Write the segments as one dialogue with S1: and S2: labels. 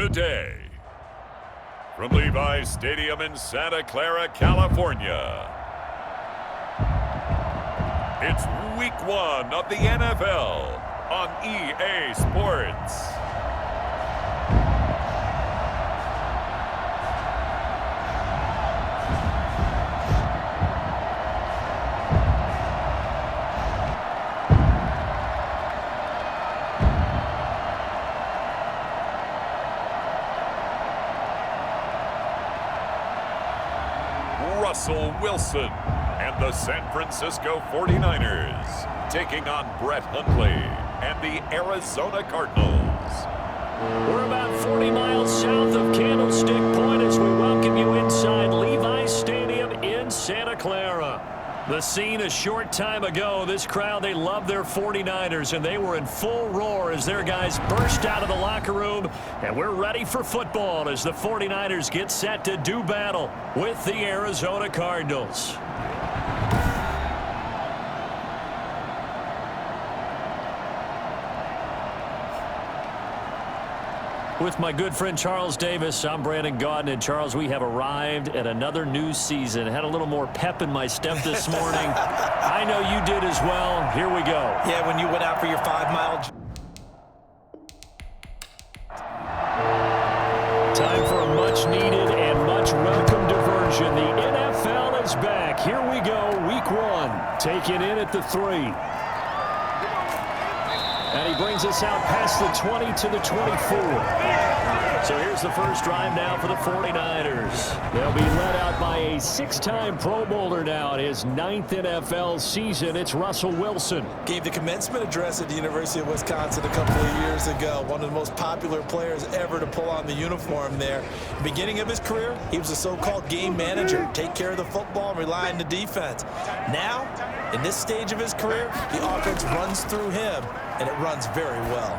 S1: Today, from Levi's Stadium in Santa Clara, California, it's Week 1 of the NFL on EA Sports. Russell Wilson and the San Francisco 49ers taking on Brett Hundley and the Arizona Cardinals.
S2: We're about 40 miles south of Candlestick Point as we welcome you inside Levi's Stadium in Santa Clara. The scene a short time ago, this crowd, they love their 49ers, and they were in full roar as their guys burst out of the locker room, and we're ready for football as the 49ers get set to do battle with the Arizona Cardinals. With my good friend Charles Davis, I'm Brandon Gaudin. And Charles, we have arrived at another new season. Had a little more pep in my step this morning. I know you did as well. Here we go.
S3: Yeah, when you went out for your 5-mile...
S2: Time for a much-needed and much-welcome diversion. The NFL is back. Here we go, Week 1. Taken in at the 3. And he brings us out past the 20 to the 24. So here's the first drive now for the 49ers. They'll be led out by a 6-time Pro Bowler now in his 9th NFL season. It's Russell Wilson.
S3: Gave the commencement address at the University of Wisconsin a couple of years ago. One of the most popular players ever to pull on the uniform there. Beginning of his career, he was a so-called game manager. Take care of the football and rely on the defense. Now, in this stage of his career, the offense runs through him, and it runs very well.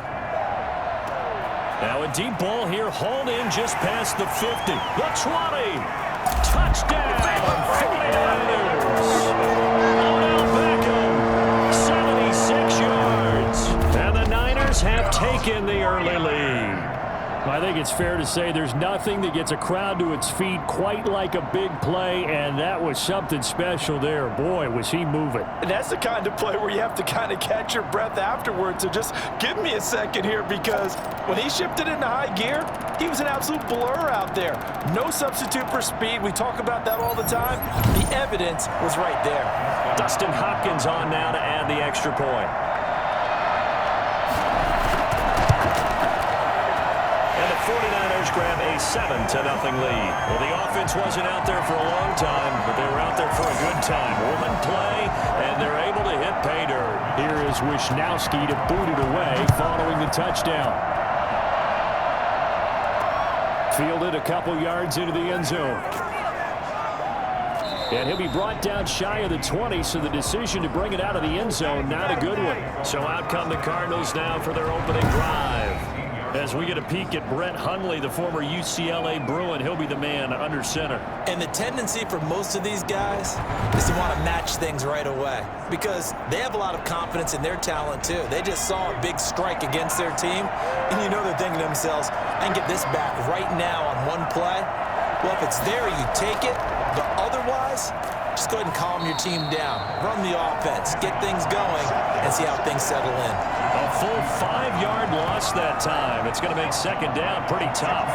S2: Now a deep ball here, hauled in just past the 50. The 20. Touchdown, 49ers. Odell Beckham, 76 yards. And the Niners have taken the early lead. I think it's fair to say there's nothing that gets a crowd to its feet quite like a big play, and that was something special there. Boy, was he moving.
S4: And that's the kind of play where you have to kind of catch your breath afterwards. So just give me a second here, because when he shifted into high gear, he was an absolute blur out there. No substitute for speed. We talk about that all the time. The evidence was right there.
S2: Dustin Hopkins on now to add the extra point. And the 49ers grab a 7-0 lead. Well, the offense wasn't out there for a long time, but they were out there for a good time. One play, and they're able to hit pay dirt. Here is Wishnowski to boot it away following the touchdown. Fielded a couple yards into the end zone. And he'll be brought down shy of the 20, so the decision to bring it out of the end zone, not a good one. So out come the Cardinals now for their opening drive. As we get a peek at Brett Hundley, the former UCLA Bruin, he'll be the man under center.
S3: And the tendency for most of these guys is to want to match things right away, because they have a lot of confidence in their talent too. They just saw a big strike against their team, and you know they're thinking to themselves, I can get this back right now on one play. Well, if it's there, you take it. But otherwise, just go ahead and calm your team down. Run the offense, get things going, and see how things settle in.
S2: A full 5-yard loss that time. It's going to make second down pretty tough.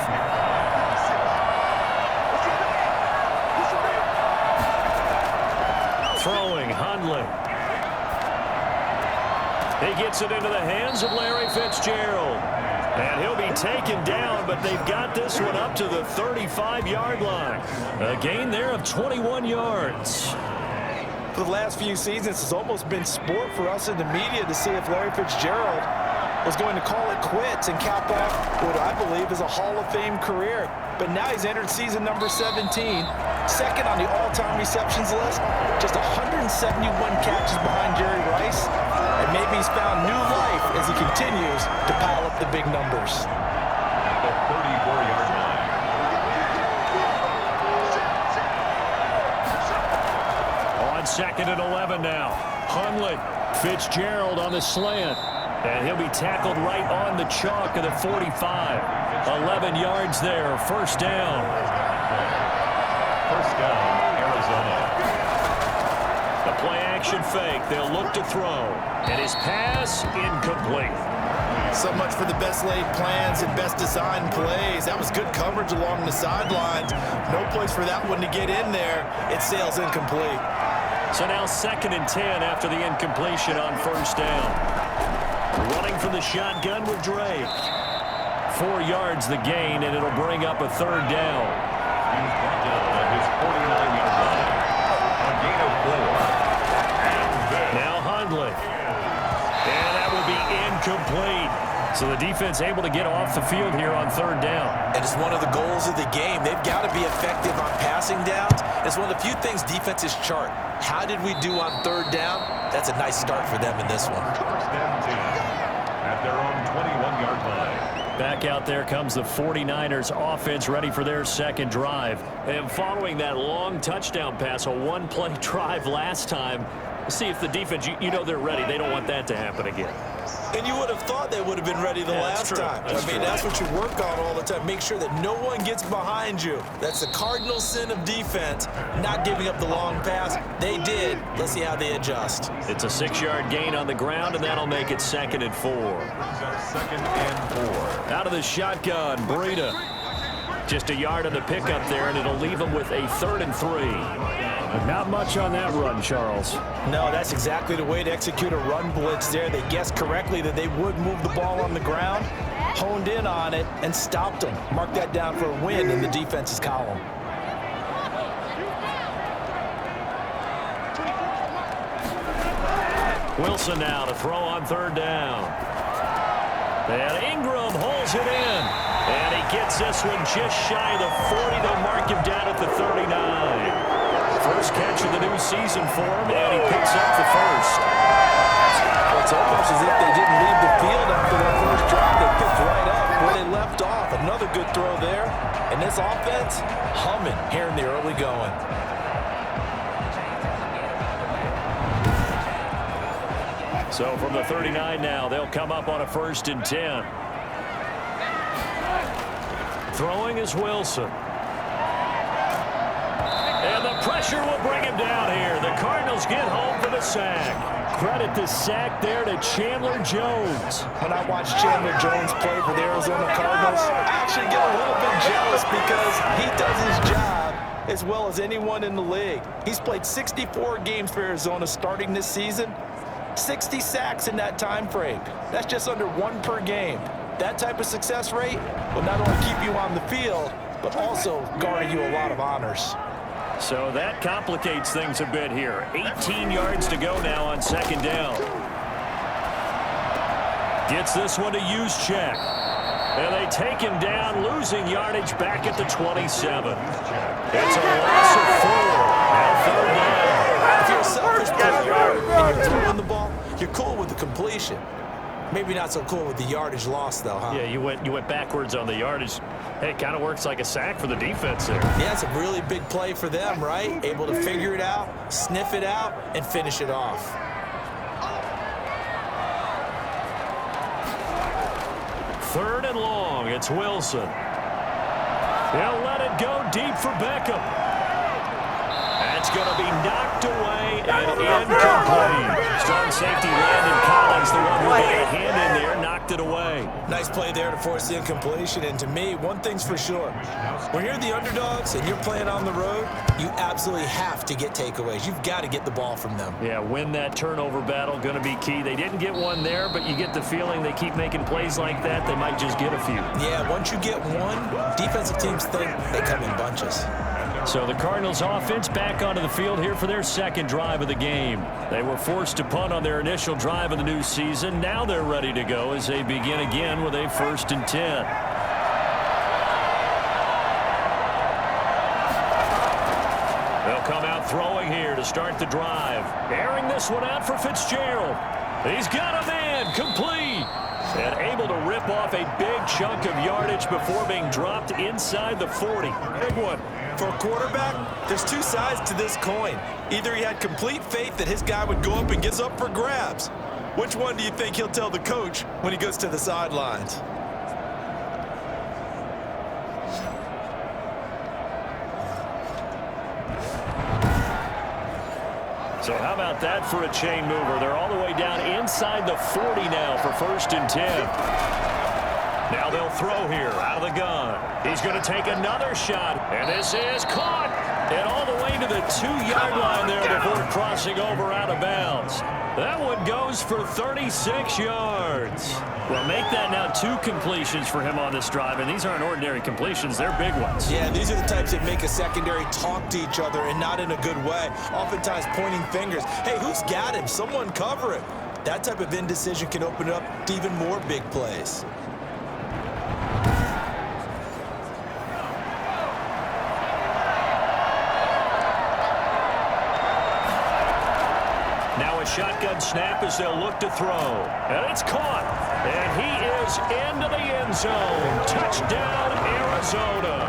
S2: Throwing, Hundley. He gets it into the hands of Larry Fitzgerald. And he'll be taken down, but they've got this one up to the 35-yard line. A gain there of 21 yards.
S4: For the last few seasons, it's almost been sport for us in the media to see if Larry Fitzgerald was going to call it quits and cap off what I believe is a Hall of Fame career. But now he's entered season number 17, second on the all-time receptions list, just 171 catches behind Jerry Rice. And maybe he's found new life as he continues to pile up the big numbers.
S1: The 34-yard line.
S2: On 2nd and 11 now. Hundley, Fitzgerald on the slant. And he'll be tackled right on the chalk of the 45. 11 yards there, first down.
S1: First down, Arizona.
S2: The play action fake. They'll look to throw. And his pass incomplete.
S4: So much for the best laid plans and best designed plays. That was good coverage along the sidelines. No place for that one to get in there. It sails incomplete.
S2: So now 2nd and 10 after the incompletion on first down. Running from the shotgun with Drake. 4 yards the gain, and it'll bring up a third down.
S1: He's brought down on his 49-yard line. A gain of 4.
S2: Now Hundley. And that will be incomplete. So the defense able to get off the field here on third down.
S3: And it's one of the goals of the game. They've got to be effective on passing downs. It's one of the few things defenses chart. How did we do on third down? That's a nice start for them in this one.
S1: First and 10 at their own 21-yard line.
S2: Back out there comes the 49ers offense ready for their second drive. And following that long touchdown pass, a one-play drive last time, see if the defense, you know they're ready. They don't want that to happen again.
S3: And you would have thought they would have been ready the last time. That's what you work on all the time. Make sure that no one gets behind you. That's the cardinal sin of defense, not giving up the long pass. They did. Let's see how they adjust.
S2: It's a 6-yard gain on the ground, and that'll make it 2nd and 4.
S1: 2nd and 4.
S2: Out of the shotgun, Breida. Just a yard on the pickup there, and it'll leave them with a 3rd and 3. Not much on that run, Charles.
S4: No, that's exactly the way to execute a run blitz there. They guessed correctly that they would move the ball on the ground, honed in on it, and stopped them. Mark that down for a win in the defense's column.
S2: Wilson now to throw on third down. And Ingram holds it in. And he gets this one just shy of the 40. They'll mark him down at the 39. First catch of the new season for him, and he picks up the first.
S4: Well, it's almost as if they didn't leave the field after their first drive. They picked right up where they left off. Another good throw there. And this offense, humming here in the early going.
S2: So from the 39 now, they'll come up on a 1st and 10. Throwing is Wilson. And the pressure will bring him down here. The Cardinals get home for the sack. Credit the sack there to Chandler Jones.
S4: When I watch Chandler Jones play for the Arizona Cardinals, I actually get a little bit jealous because he does his job as well as anyone in the league. He's played 64 games for Arizona starting this season, 60 sacks in that time frame. That's just under 1 per game. That type of success rate will not only keep you on the field, but also garner you a lot of honors.
S2: So that complicates things a bit here. 18 yards to go now on 2nd down. Gets this one to Juszczyk. And they take him down, losing yardage back at the 27. It's a loss of 4. Now 3rd down.
S3: If you're a selfish player and you're throwing the ball, you're cool with the completion. Maybe not so cool with the yardage loss, though, huh?
S2: Yeah, you went backwards on the yardage. Hey, it kind of works like a sack for the defense there.
S3: Yeah, it's a really big play for them, right? Able to figure it out, sniff it out, and finish it off.
S2: Third and long, it's Wilson. He'll let it go deep for Beckham. That's going to be knocked away and incomplete. Strong safety Landon Collins, the one who got a hand in there, knocked it away.
S3: Nice play there to force the incompletion. And to me, one thing's for sure. When you're the underdogs and you're playing on the road, you absolutely have to get takeaways. You've got to get the ball from them.
S2: Yeah, win that turnover battle, going to be key. They didn't get one there, but you get the feeling they keep making plays like that, they might just get a few.
S3: Yeah, once you get one, defensive teams think they come in bunches.
S2: So the Cardinals offense back onto the field here for their second drive of the game. They were forced to punt on their initial drive of the new season. Now they're ready to go as they begin again with a 1st and 10. They'll come out throwing here to start the drive. Airing this one out for Fitzgerald. He's got a man, complete. And able to rip off a big chunk of yardage before being dropped inside the 40.
S3: Big one. For a quarterback, there's two sides to this coin. Either he had complete faith that his guy would go up and gets up for grabs, Which one do you think he'll tell the coach when he goes to the sidelines?
S2: So how about that for a chain mover? They're all the way down inside the 40 now for 1st and 10. Now they'll throw here out of the gun. He's going to take another shot, and this is caught. And all the way to the 2-yard line there before crossing over out of bounds. That one goes for 36 yards. Well, make that now 2 completions for him on this drive, and these aren't ordinary completions. They're big ones.
S3: Yeah, these are the types that make a secondary talk to each other and not in a good way. Oftentimes pointing fingers. Hey, who's got him? Someone cover him. That type of indecision can open it up to even more big plays.
S2: Shotgun snap as they'll look to throw. And it's caught. And he is into the end zone. Touchdown, Arizona.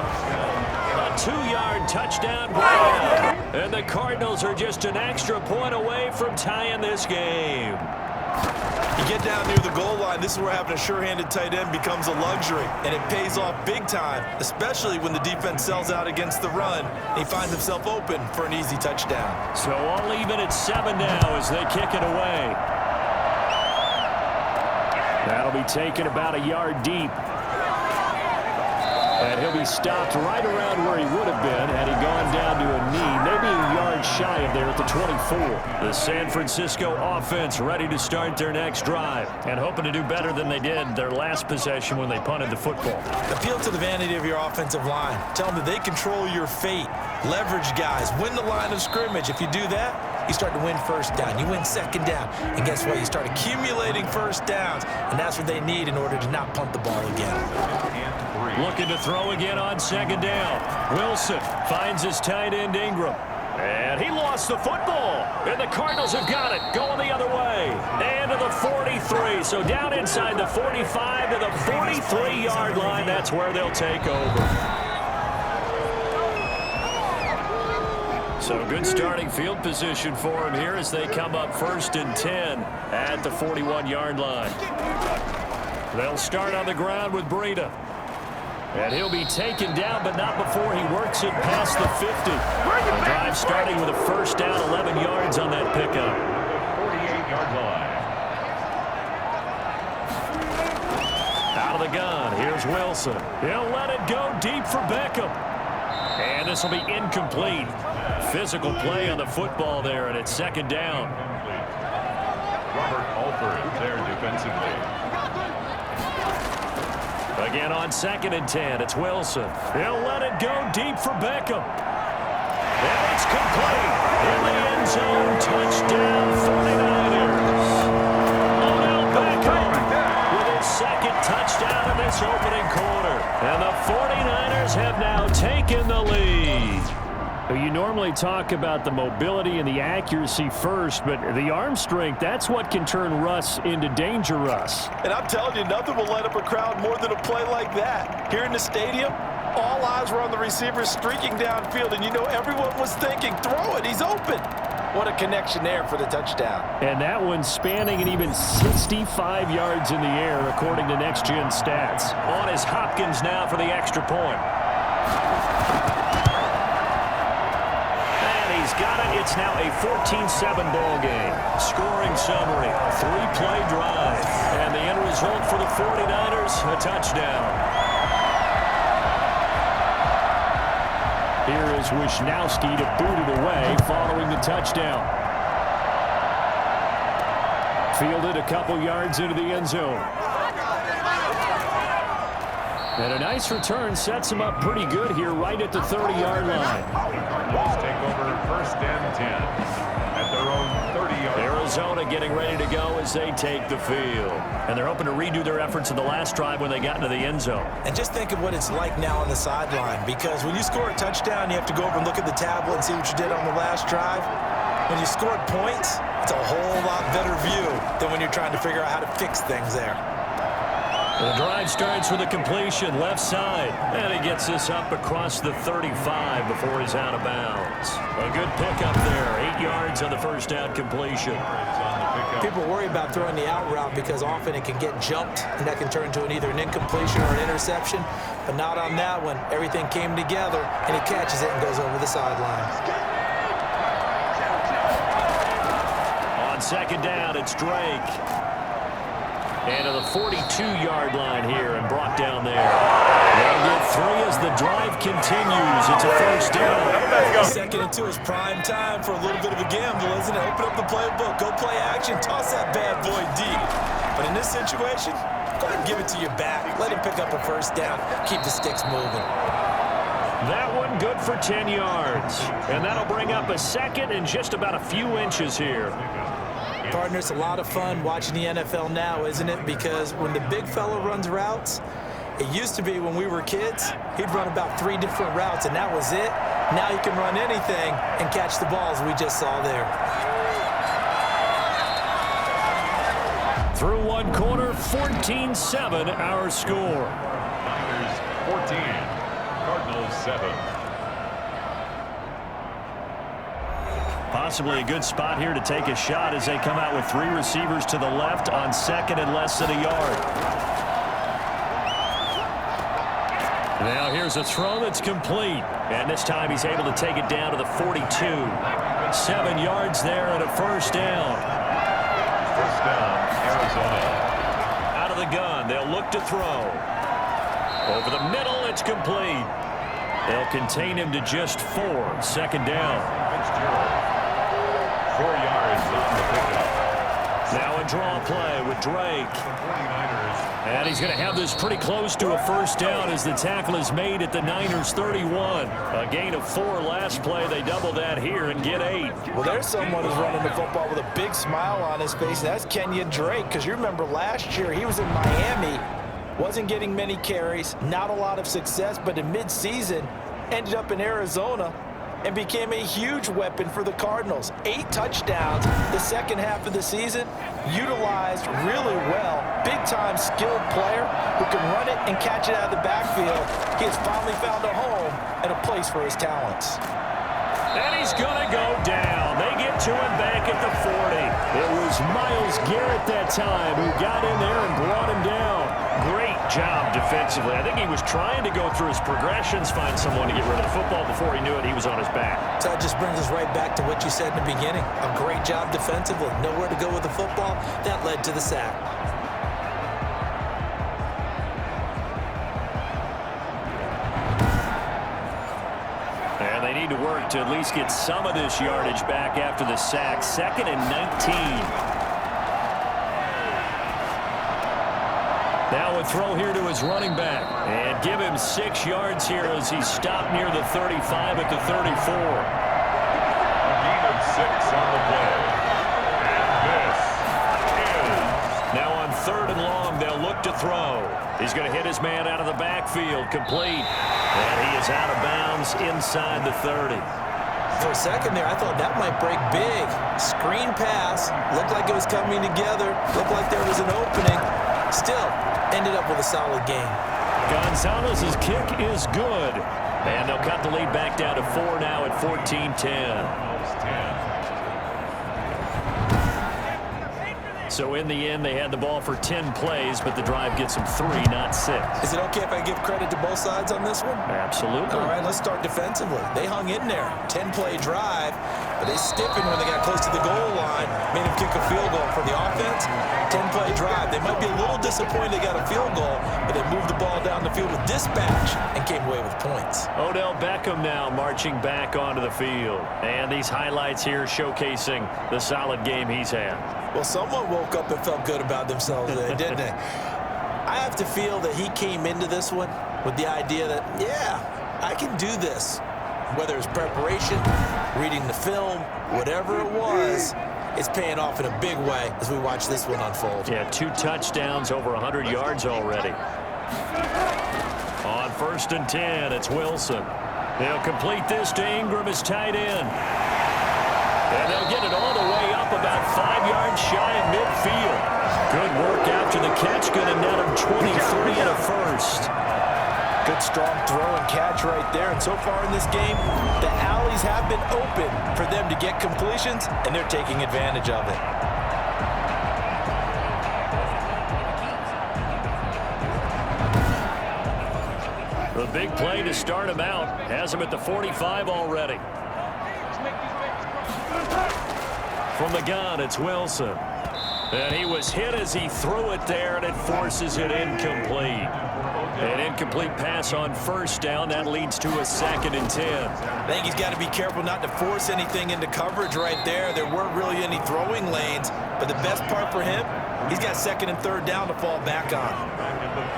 S2: A 2-yard touchdown grab. And the Cardinals are just an extra point away from tying this game.
S3: You get down near the goal line, this is where having a sure-handed tight end becomes a luxury, and it pays off big time, especially when the defense sells out against the run, and he finds himself open for an easy touchdown.
S2: So all even at 7 now as they kick it away. That'll be taken about a yard deep. And he'll be stopped right around where he would have been had he gone down to a knee, maybe a yard shy of there at the 24. The San Francisco offense ready to start their next drive and hoping to do better than they did their last possession when they punted the football.
S3: Appeal to the vanity of your offensive line. Tell them that they control your fate. Leverage guys. Win the line of scrimmage. If you do that, you start to win 1st down. You win 2nd down. And guess what? You start accumulating 1st downs. And that's what they need in order to not punt the ball again.
S2: Looking to throw again on 2nd down. Wilson finds his tight end Ingram. And he lost the football. And the Cardinals have got it. Going the other way. And to the 43. So down inside the 45 to the 43-yard line. That's where they'll take over. So good starting field position for him here as they come up 1st and 10 at the 41-yard line. They'll start on the ground with Breida. And he'll be taken down, but not before he works it past the 50. The drive starting with a 1st down, 11 yards on that pickup.
S1: 48-yard line.
S2: Out of the gun, here's Wilson. He'll let it go deep for Beckham. And this will be incomplete. Physical play on the football there, and it's 2nd down.
S1: Robert Alford there defensively.
S2: Again on 2nd and 10, it's Wilson. He'll let it go deep for Beckham. And it's complete. In the end zone, touchdown 49ers. Odell Beckham with his 2nd touchdown in this opening quarter. And the 49ers have now taken the lead. You normally talk about the mobility and the accuracy first, but the arm strength, that's what can turn Russ into danger Russ.
S4: And I'm telling you, nothing will light up a crowd more than a play like that. Here in the stadium, all eyes were on the receiver streaking downfield, and you know everyone was thinking, throw it, he's open. What a connection there for the touchdown.
S2: And that one spanning an even 65 yards in the air, according to Next Gen Stats. On is Hopkins now for the extra point. Got it. It's now a 14-7 ball game. Scoring summary, 3-play drive. And the end result for the 49ers, a touchdown. Here is Wisnowski to boot it away following the touchdown. Fielded a couple yards into the end zone. And a nice return sets him up pretty good here right at the 30-yard line.
S1: Cardinals take over 1st and 10 at their own 30-yard line.
S2: Arizona getting ready to go as they take the field. And they're hoping to redo their efforts in the last drive when they got into the end zone.
S3: And just think of what it's like now on the sideline, because when you score a touchdown, you have to go over and look at the tablet and see what you did on the last drive. When you scored points, it's a whole lot better view than when you're trying to figure out how to fix things there.
S2: The drive starts with a completion left side, and he gets this up across the 35 before he's out of bounds. A good pickup there, 8 yards on the 1st down completion.
S1: On the pickup
S3: People worry about throwing the out route because often it can get jumped, and that can turn into either an incompletion or an interception, but not on that one. Everything came together, and he catches it and goes over the sideline.
S2: On second down, it's Drake. And to the 42-yard line here and brought down there. They'll get 3 as the drive continues. It's a first down.
S3: Second and 2 is prime time for a little bit of a gamble, isn't it? Open up the playbook, go play action, toss that bad boy deep. But in this situation, go ahead and give it to your back. Let him pick up a first down. Keep the sticks moving.
S2: That one good for 10 yards. And that'll bring up a second and just about a few inches here.
S3: Partner, it's a lot of fun watching the NFL now, isn't it? Because when the big fella runs routes, it used to be when we were kids, he'd run about 3 different routes, and that was it. Now he can run anything and catch the balls we just saw there.
S2: Through one quarter, 14-7 our score.
S1: Niners 14, Cardinals 7.
S2: Possibly a good spot here to take a shot as they come out with 3 receivers to the left on second and less than a yard. Now here's a throw that's complete. And this time he's able to take it down to the 42. 7 yards there and a first down.
S1: First down, Arizona.
S2: Out of the gun, they'll look to throw. Over the middle, it's complete. They'll contain him to just 4. Second down.
S1: Fitzgerald. 4 yards on the pickup.
S2: Now a draw play with Drake.
S1: 49ers.
S2: And he's going to have this pretty close to a first down as the tackle is made at the Niners 31. A gain of 4 last play. They double that here and get 8.
S4: Well, there's someone who's running the football with a big smile on his face. That's Kenyon Drake, because you remember last year he was in Miami, wasn't getting many carries, not a lot of success, but in mid-season ended up in Arizona and became a huge weapon for the Cardinals. 8 touchdowns the second half of the season, utilized really well. Big-time skilled player who can run it and catch it out of the backfield. He has finally found a home and a place for his talents.
S2: And he's going to go down. They get to him back at the 40. It was Myles Garrett that time who got in there and brought him down. Great job defensively. I think he was trying to go through his progressions, find someone to get rid of the football. Before he knew it, he was on his back.
S3: So that just brings us right back to what you said in the beginning. A great job defensively. Nowhere to go with the football. That led to the sack.
S2: And they need to work to at least get some of this yardage back after the sack. 2nd and 19. Now a throw here to his running back. And give him 6 yards here as he stopped near the 35 at the 34.
S1: A gain of 6 on the play. And this is...
S2: Now on 3rd and long, they'll look to throw. He's going to hit his man out of the backfield. Complete. And he is out of bounds inside the 30.
S3: For a second there, I thought that might break big. Screen pass. Looked like it was coming together. Looked like there was an opening. Still, ended up with a solid game.
S2: Gonzalez's kick is good. And they'll cut the lead back down to 4 now at 14-10.
S1: Cardinals 10.
S2: So in the end, they had the ball for 10 plays, but the drive gets them 3, not 6.
S3: Is it okay if I give credit to both sides on this one?
S2: Absolutely.
S3: All right, let's start defensively. They hung in there. 10-play drive, but they stiffened when they got close to the goal line, made them kick a field goal. For the offense, 10-play drive. They might be a little disappointed they got a field goal, but they moved the ball down the field with dispatch and came away with points.
S2: Odell Beckham now marching back onto the field. And these highlights here showcasing the solid game he's had.
S3: Well, someone woke up and felt good about themselves there, didn't they? I have to feel that he came into this one with the idea that, yeah, I can do this. Whether it's preparation, reading the film, whatever it was, it's paying off in a big way as we watch this one unfold.
S2: Yeah, 2 touchdowns, over 100 yards already. On 1st and 10, it's Wilson. They'll complete this to Ingram, his tight end. And they'll get it all the way up about 5 yards shy of midfield. Good work after the catch. Going to net him 23 and a first.
S4: Good strong throw and catch right there. And so far in this game, the alleys have been open for them to get completions, and they're taking advantage of it.
S2: big play to start him out. Has him at the 45 already. From the gun, it's Wilson. And he was hit as he threw it there, and it forces it incomplete. An incomplete pass on first down. That leads to a 2nd and 10.
S3: I think he's got to be careful not to force anything into coverage right there. There weren't really any throwing lanes, but the best part for him, he's got 2nd and 3rd down to fall back on.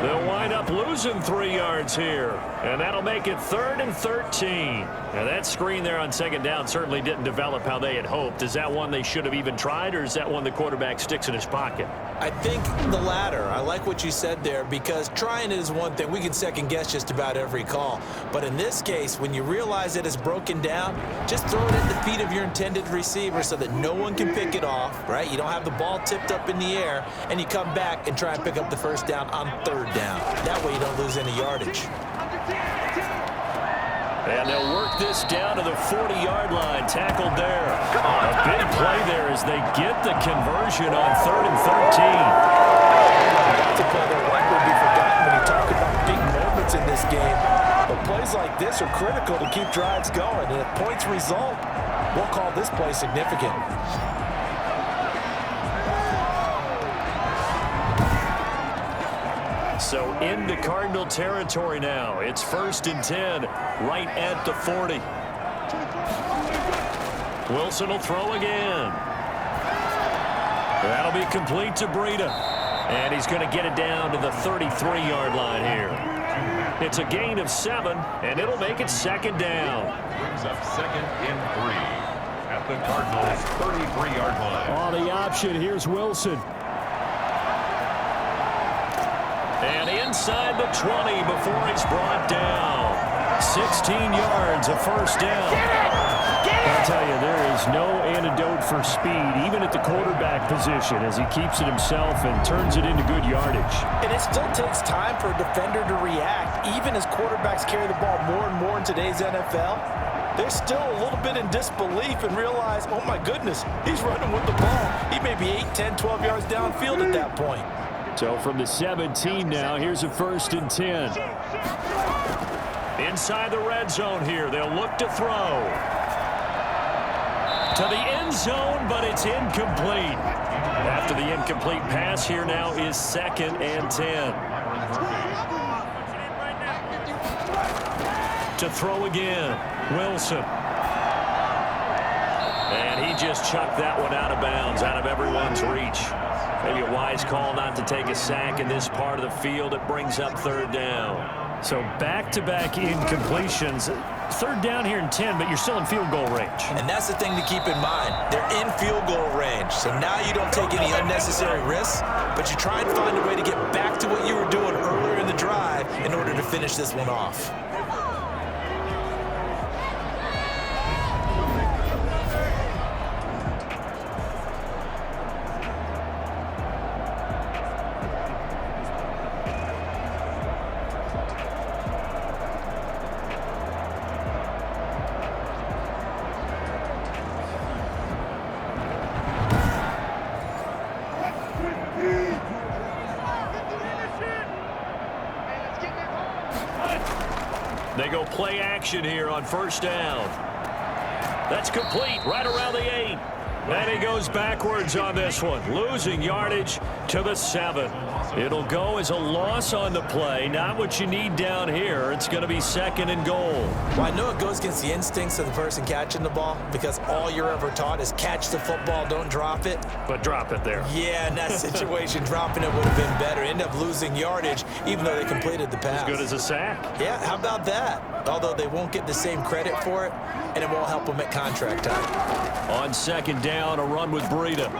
S2: They'll wind up losing 3 yards here, and that'll make it 3rd and 13. Now, that screen there on 2nd down certainly didn't develop how they had hoped. Is that one they should have even tried, or is that one the quarterback sticks in his pocket?
S3: I think the latter. I like what you said there, because trying it is one thing. We can second-guess just about every call. But in this case, when you realize that it's broken down, just throw it at the feet of your intended receiver so that no one can pick it off, right? You don't have the ball tipped up in the air, and you come back and try and pick up the 1st down on 3rd down. That way you don't lose any yardage.
S2: And they'll work this down to the 40-yard line. Tackled there. A big play there as they get the conversion on 3rd and 13.
S4: That's a play that likely be forgotten when you talk about big moments in this game. But plays like this are critical to keep drives going. And if points result, we'll call this play significant.
S2: So into Cardinal territory now. It's 1st and 10, right at the 40. Wilson will throw again. That'll be complete to Breida. And he's going to get it down to the 33-yard line here. It's a gain of 7, and it'll make it 2nd down.
S1: Brings up 2nd and 3 at the Cardinals' 33-yard line.
S2: On the option, here's Wilson. And inside the 20 before he's brought down. 16 yards, a 1st down. I'll tell you, there is no antidote for speed, even at the quarterback position, as he keeps it himself and turns it into good yardage.
S4: And it still takes time for a defender to react, even as quarterbacks carry the ball more and more in today's NFL. They're still a little bit in disbelief and realize, oh my goodness, he's running with the ball. He may be 8, 10, 12 yards downfield at that point.
S2: So from the 17 now, here's a 1st and 10. Inside the red zone here, they'll look to throw. To the end zone, but it's incomplete. After the incomplete pass, here now is 2nd and 10. To throw again, Wilson. And he just chucked that one out of bounds, out of everyone's reach. Maybe a wise call not to take a sack in this part of the field. It brings up 3rd down. So back-to-back incompletions. 3rd down here in 10, but you're still in field goal range.
S3: And that's the thing to keep in mind. They're in field goal range. So now you don't take any unnecessary risks, but you try and find a way to get back to what you were doing earlier in the drive in order to finish this one off.
S2: They go play action here on 1st down. That's complete right around the 8. And he goes backwards on this one, losing yardage to the 7. It'll go as a loss on the play, not what you need down here. It's going to be 2nd and goal.
S3: Well, I know it goes against the instincts of the person catching the ball, because all you're ever taught is catch the football, don't drop it.
S2: But drop it there.
S3: Yeah, in that situation, dropping it would have been better. End up losing yardage, even though they completed the pass.
S2: As good as a sack.
S3: Yeah, how about that? Although they won't get the same credit for it, and it won't help them at contract time.
S2: On 2nd down, a run with Breida.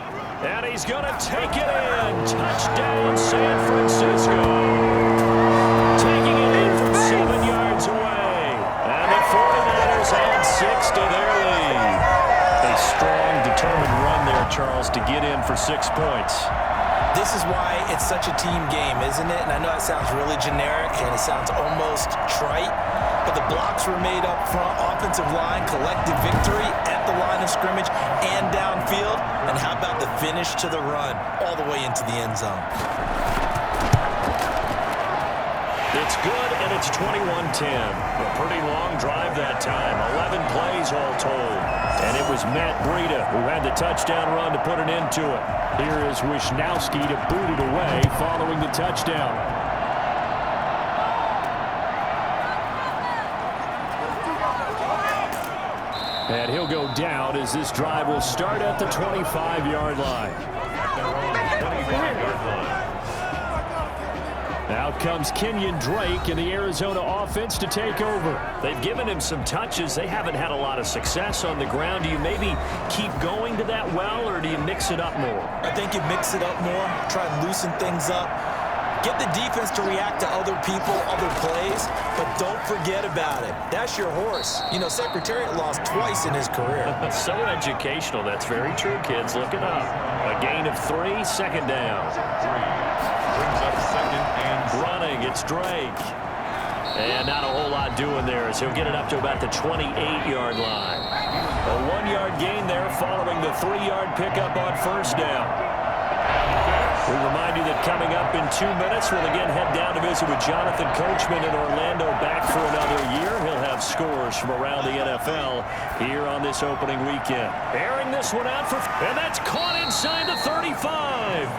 S2: And he's going to take it in. Touchdown, San Francisco. Taking it in from 7 yards away. And the 49ers add 6 to their lead. A strong, determined run there, Charles, to get in for 6 points.
S3: This is why it's such a team game, isn't it? And I know it sounds really generic and it sounds almost trite, but the blocks were made up front, offensive line, collective victory at the line of scrimmage and downfield. And how about the finish to the run all the way into the end zone?
S2: It's good, and it's 21-10. A pretty long drive that time. 11 plays all told. And it was Matt Breida who had the touchdown run to put an end to it. Here is Wisnowski to boot it away following the touchdown. And he'll go down as this drive will start at the 25-yard line. Out comes Kenyon Drake and the Arizona offense to take over. They've given him some touches. They haven't had a lot of success on the ground. Do you maybe keep going to that well, or do you mix it up more?
S3: I think you mix it up more, try and loosen things up. Get the defense to react to other people, other plays, but don't forget about it. That's your horse. You know, Secretariat lost twice in his career.
S2: So educational. That's very true, kids. Look it up. A gain of 3, second down.
S1: Brings up second and
S2: running. It's Drake. And not a whole lot doing there as he'll get it up to about the 28-yard line. A 1-yard gain there following the 3-yard pickup on first down. We remind you that coming up in 2 minutes, we'll again head down to visit with Jonathan Coachman in Orlando, back for another year. He'll have scores from around the NFL here on this opening weekend. Airing this one out and that's caught inside the 35.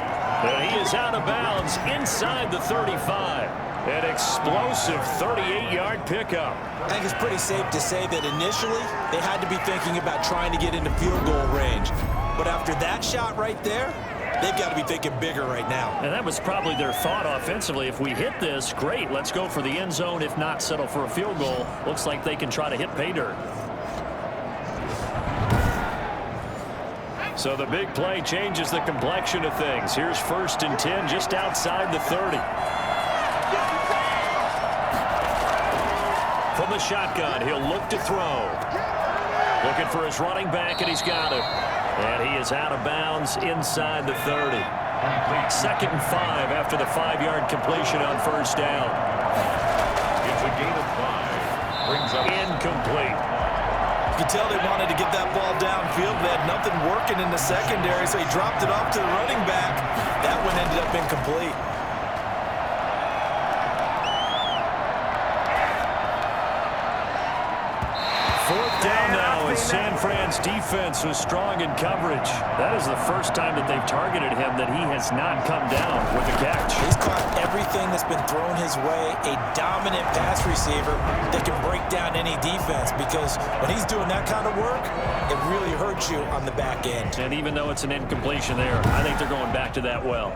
S2: And he is out of bounds inside the 35. An explosive 38-yard pickup.
S3: I think it's pretty safe to say that initially they had to be thinking about trying to get into field goal range. But after that shot right there, they've got to be thinking bigger right now.
S2: And that was probably their thought offensively. If we hit this, great. Let's go for the end zone. If not, settle for a field goal. Looks like they can try to hit pay dirt. So the big play changes the complexion of things. Here's 1st and 10 just outside the 30. From the shotgun, he'll look to throw. Looking for his running back, and he's got it. And he is out of bounds inside the 30. 2nd and 5 after the 5-yard completion on first down.
S1: it's a gain of 5. Brings up
S2: Incomplete.
S3: You can tell they wanted to get that ball downfield. They had nothing working in the secondary, so he dropped it off to the running back. That one ended up incomplete.
S2: Down now as San Fran's defense was strong in coverage. That is the first time that they've targeted him that he has not come down with a catch.
S3: He's caught everything that's been thrown his way. A dominant pass receiver that can break down any defense, because when he's doing that kind of work, it really hurts you on the back end.
S2: And even though it's an incompletion there, I think they're going back to that well.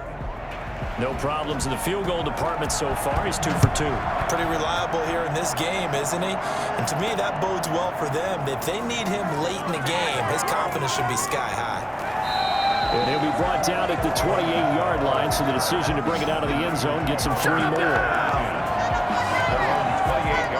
S2: No problems in the field goal department so far. He's 2 for 2.
S3: Pretty reliable here in this game, isn't he? And to me, that bodes well for them. If they need him late in the game, his confidence should be sky high.
S2: And he'll be brought down at the 28-yard line, so the decision to bring it out of the end zone gets him 3 more.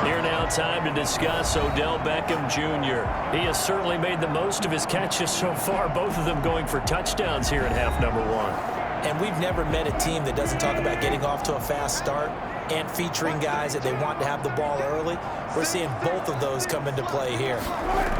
S2: Here now, time to discuss Odell Beckham Jr. He has certainly made the most of his catches so far, both of them going for touchdowns here in half number 1.
S3: And we've never met a team that doesn't talk about getting off to a fast start and featuring guys that they want to have the ball early. We're seeing both of those come into play here.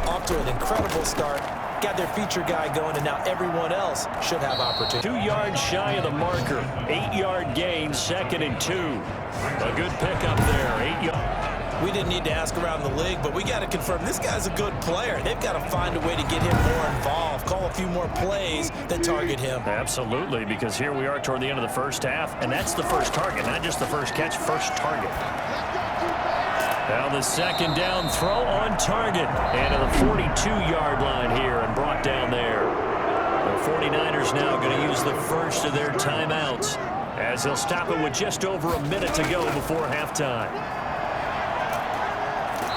S3: Off to an incredible start, got their feature guy going, and now everyone else should have opportunity.
S2: 2 yards shy of the marker. 8-yard gain, 2nd and 2. A good pickup there, 8 yards.
S3: We didn't need to ask around the league, but we got to confirm this guy's a good player. They've got to find a way to get him more involved, call a few more plays that target him.
S2: Absolutely, because here we are toward the end of the first half, and that's the first target, not just the first catch, first target. Now the 2nd down throw on target, and to the 42-yard line here and brought down there. The 49ers now going to use the first of their timeouts as they'll stop it with just over a minute to go before halftime.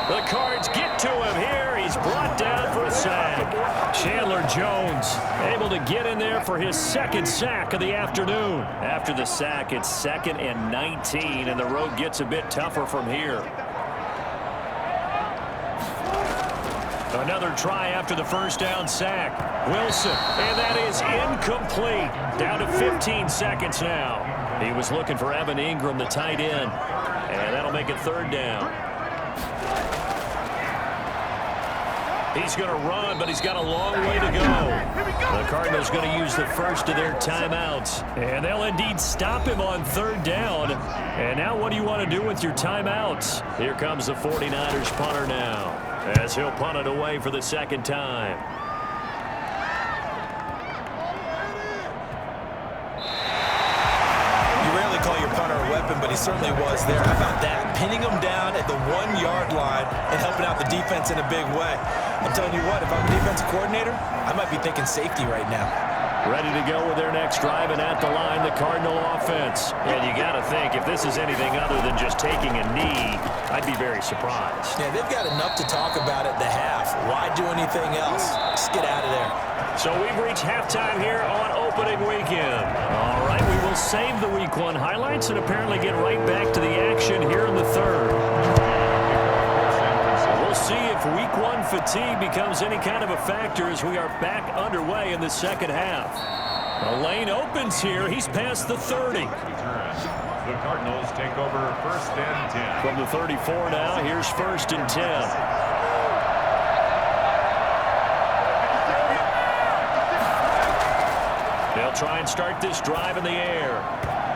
S2: The Cards get to him here. He's brought down for a sack. Chandler Jones able to get in there for his 2nd sack of the afternoon. After the sack, it's 2nd and 19, and the road gets a bit tougher from here. Another try after the first down sack. Wilson, and that is incomplete. Down to 15 seconds now. He was looking for Evan Ingram, the tight end, and that'll make it 3rd down. He's going to run, but he's got a long way to go. The Cardinals going to use the first of their timeouts. And they'll indeed stop him on third down. And now what do you want to do with your timeouts? Here comes the 49ers punter now, as he'll punt it away for the second time.
S3: You rarely call your punter a weapon, but he certainly was there. How about that? Pinning him down at the 1-yard line and helping out the defense in a big way. I'm telling you what, if I'm a defensive coordinator, I might be thinking safety right now.
S2: Ready to go with their next drive, and at the line, the Cardinal offense. And you got to think, if this is anything other than just taking a knee, I'd be very surprised.
S3: Yeah, they've got enough to talk about at the half. Why do anything else? Just get out of there.
S2: So we've reached halftime here on opening weekend. All right, we will save the Week 1 highlights and apparently get right back to the action here in the third. We'll see if Week 1 fatigue becomes any kind of a factor as we are back underway in the second half. The lane opens here. He's past the 30.
S1: The Cardinals take over 1st and 10.
S2: From the 34 now, here's 1st and 10. They'll try and start this drive in the air.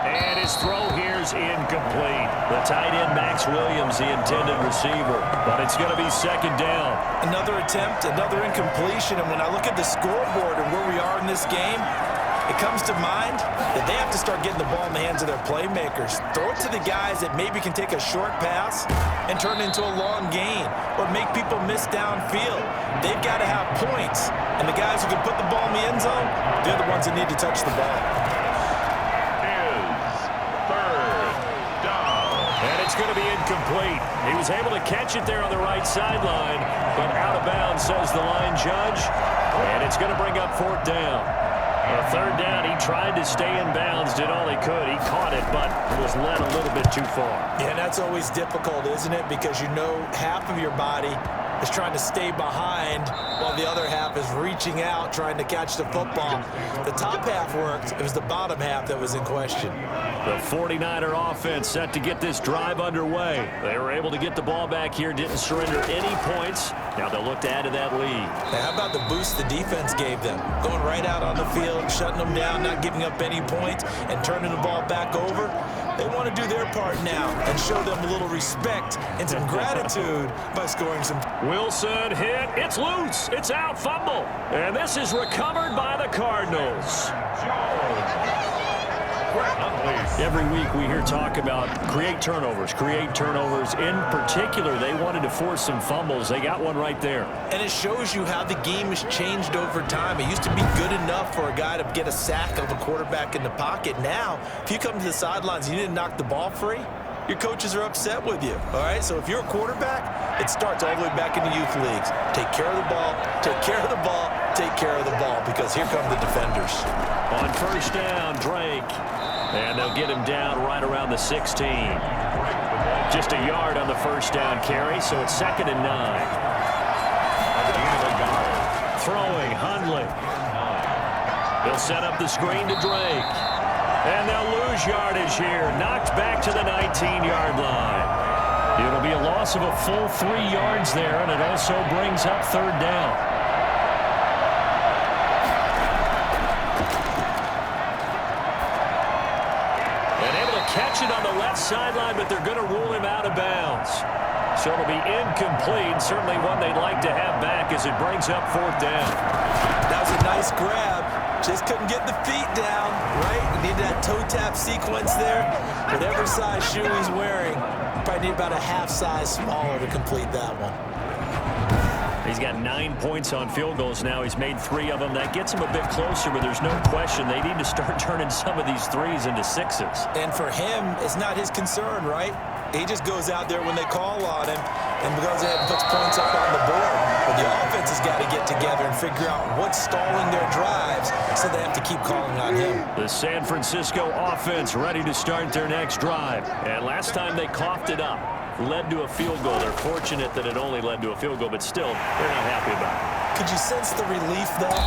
S2: And his throw here is incomplete. The tight end, Max Williams, the intended receiver. But it's going to be second down.
S3: Another attempt, another incompletion. And when I look at the scoreboard and where we are in this game, it comes to mind that they have to start getting the ball in the hands of their playmakers. Throw it to the guys that maybe can take a short pass and turn it into a long gain or make people miss downfield. They've got to have points. And the guys who can put the ball in the end zone, they're the ones that need to touch the ball.
S2: It's going to be incomplete. He was able to catch it there on the right sideline, but out of bounds, says the line judge. And it's going to bring up 4th down. A 3rd down, he tried to stay in bounds, did all he could. He caught it, but was led a little bit too far.
S3: Yeah, that's always difficult, isn't it? Because you know half of your body is trying to stay behind while the other half is reaching out, trying to catch the football. The top half worked. It was the bottom half that was in question.
S2: The 49er offense set to get this drive underway. They were able to get the ball back here, didn't surrender any points. Now they'll look to add to that lead.
S3: Now, how about the boost the defense gave them? Going right out on the field, shutting them down, not giving up any points, and turning the ball back over. They want to do their part now and show them a little respect and some gratitude by scoring some.
S2: Wilson hit. It's loose. It's out. Fumble. And this is recovered by the Cardinals. Every week we hear talk about create turnovers. In particular, they wanted to force some fumbles. They got one right there.
S3: And it shows you how the game has changed over time. It used to be good enough for a guy to get a sack of a quarterback in the pocket. Now, if you come to the sidelines and you didn't knock the ball free, your coaches are upset with you. All right, so if you're a quarterback, it starts all the way back in the youth leagues. Take care of the ball, take care of the ball, take care of the ball, because here come the defenders.
S2: On 1st down, Drake. And they'll get him down right around the 16. Just a yard on the 1st down carry, so it's 2nd and 9. Throwing, Hundley. They'll set up the screen to Drake. And they'll lose yardage here. Knocked back to the 19-yard line. It'll be a loss of a full 3 yards there, and it also brings up 3rd down. Catch it on the left sideline, but they're going to rule him out of bounds. So it'll be incomplete. Certainly one they'd like to have back as it brings up 4th down.
S3: That was a nice grab. Just couldn't get the feet down, right? Needed that toe tap sequence there. Whatever size shoe he's wearing, probably need about a half size smaller to complete that one.
S2: He's got 9 points on field goals now. He's made 3 of them. That gets him a bit closer, but there's no question they need to start turning some of these 3s into 6s.
S3: And for him, it's not his concern, right? He just goes out there when they call on him and goes ahead and puts points up on the board. But the offense has got to get together and figure out what's stalling their drives, so they have to keep calling on him.
S2: The San Francisco offense ready to start their next drive. And last time they coughed it up. Led to a field goal. They're fortunate that it only led to a field goal, but still, they're not happy about it.
S3: Could you sense the relief, though,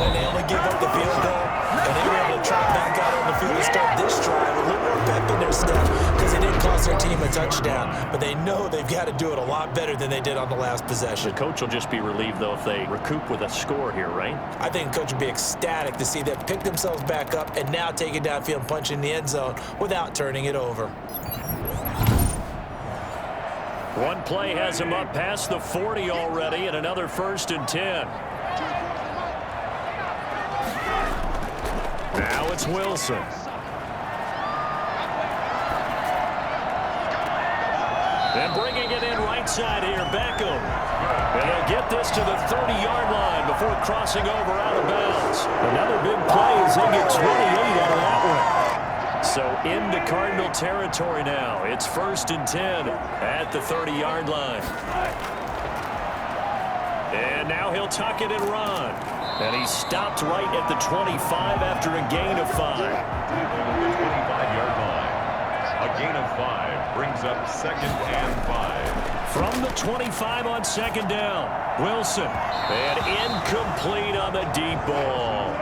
S3: when they only give up the field goal and they were able to try back out on the field to start this drive? A little more pep in their step because they didn't cause cost their team a touchdown, but they know they've got to do it a lot better than they did on the last possession.
S2: The coach will just be relieved, though, if they recoup with a score here, right?
S3: I think the coach would be ecstatic to see them pick themselves back up and now take it downfield and punch in the end zone without turning it over.
S2: One play has him up past the 40 already, and another 1st and 10. Now it's Wilson. And bringing it in right side here, Beckham. And they'll get this to the 30-yard line before crossing over out of bounds. Another big play as they get 28 out of that one. So into Cardinal territory now. It's 1st and 10 at the 30-yard line. And now he'll tuck it and run. And he stopped right at the 25 after a gain of 5.
S1: The 25-yard line. A gain of 5 brings up 2nd and 5.
S2: From the 25 on 2nd down, Wilson. And incomplete on the deep ball.